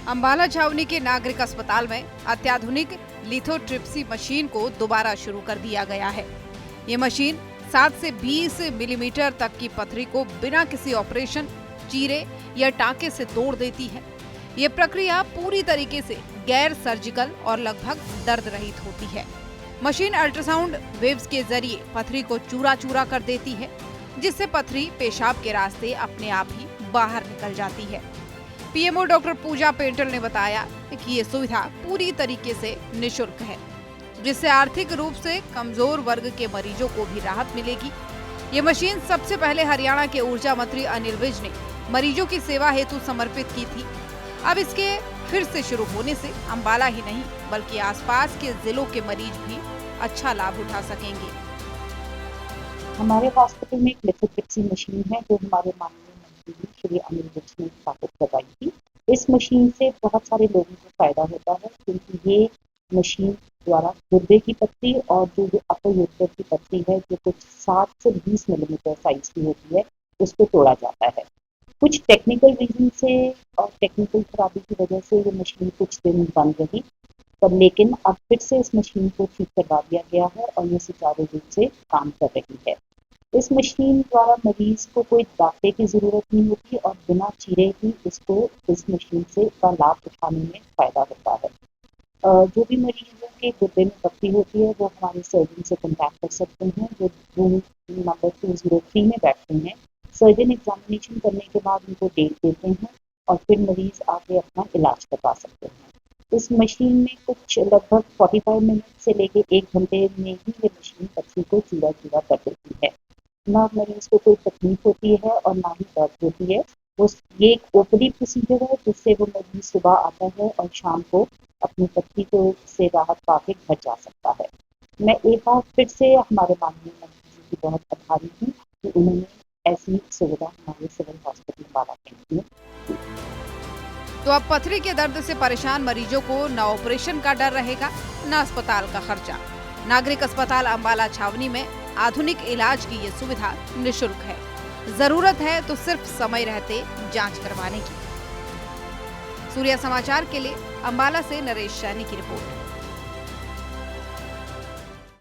अंबाला छावनी के नागरिक अस्पताल में अत्याधुनिक लिथोट्रिप्सी मशीन को दोबारा शुरू कर दिया गया है। ये मशीन 7 से 20 मिलीमीटर तक की पथरी को बिना किसी ऑपरेशन, चीरे या टांके से तोड़ देती है। ये प्रक्रिया पूरी तरीके से गैर सर्जिकल और लगभग दर्द रहित होती है। मशीन अल्ट्रासाउंड वेव्स के जरिए पथरी को चूरा चूरा कर देती है, जिससे पथरी पेशाब के रास्ते अपने आप ही बाहर निकल जाती है। पीएमओ डॉक्टर पूजा पेंटल ने बताया कि ये सुविधा पूरी तरीके से निःशुल्क है, जिससे आर्थिक रूप से कमजोर वर्ग के मरीजों को भी राहत मिलेगी। ये मशीन सबसे पहले हरियाणा के ऊर्जा मंत्री अनिल विज ने मरीजों की सेवा हेतु समर्पित की थी। अब इसके फिर से शुरू होने से अंबाला ही नहीं बल्कि आसपास के जिलों के मरीज भी अच्छा लाभ उठा सकेंगे। हमारे हॉस्पिटल में एक लिथोट्रिप्सी मशीन है जो हमारे माननीय मंत्री श्री अनिल विज ने स्थापित करवाई थी। इस मशीन से बहुत सारे लोगों को फायदा होता है, क्योंकि ये मशीन द्वारा गुर्दे की पथरी और जो अपर यूरेटर की पथरी है, जो कुछ 7 से 20 मिलीमीटर साइज की होती है, उसको तोड़ा जाता है। कुछ टेक्निकल रीजन से और टेक्निकल खराबी की वजह से ये मशीन कुछ दिन बंद रही, पर लेकिन अब फिर से इस मशीन को ठीक करवा दिया गया है और ये सुचारू रूप से काम कर रही है। इस मशीन द्वारा मरीज को कोई दांते की जरूरत नहीं होती और बिना चीरे ही इसको इस मशीन से का लाभ उठाने में फायदा होता है। जो भी मरीजों के गुर्दे में पथरी होती है वो हमारे सर्जन से कॉन्टैक्ट कर सकते हैं, जो रूम नंबर 203 में बैठते हैं। सर्जन एग्जामिनेशन करने के बाद उनको डेट देते हैं और फिर मरीज आके अपना इलाज करवा सकते हैं। इस मशीन में कुछ लगभग 45 मिनट से लेके 1 घंटे में ही ये मशीन पथरी को चूरा चूरा कर देती है। ना मरीज को कोई तकलीफ होती है और ना ही दर्द होती है। ये एक ओपीडी प्रोसीजर है, जिससे वो मरीज सुबह आता है और शाम को अपनी पथरी को से राहत पाके घर जा सकता है। मैं एक बार फिर से हमारे माननीय मंत्री जी की बहुत आभारी हूँ कि उन्होंने ऐसी सुविधा हमारे सिविल हॉस्पिटल अंबाला के लिए। तो अब पथरी के दर्द से परेशान मरीजों को न ऑपरेशन का डर रहेगा, न अस्पताल का खर्चा। नागरिक अस्पताल अंबाला छावनी में आधुनिक इलाज की ये सुविधा निःशुल्क है। जरूरत है तो सिर्फ समय रहते जांच करवाने की। सूर्या समाचार के लिए अंबाला से नरेश सैनी की रिपोर्ट।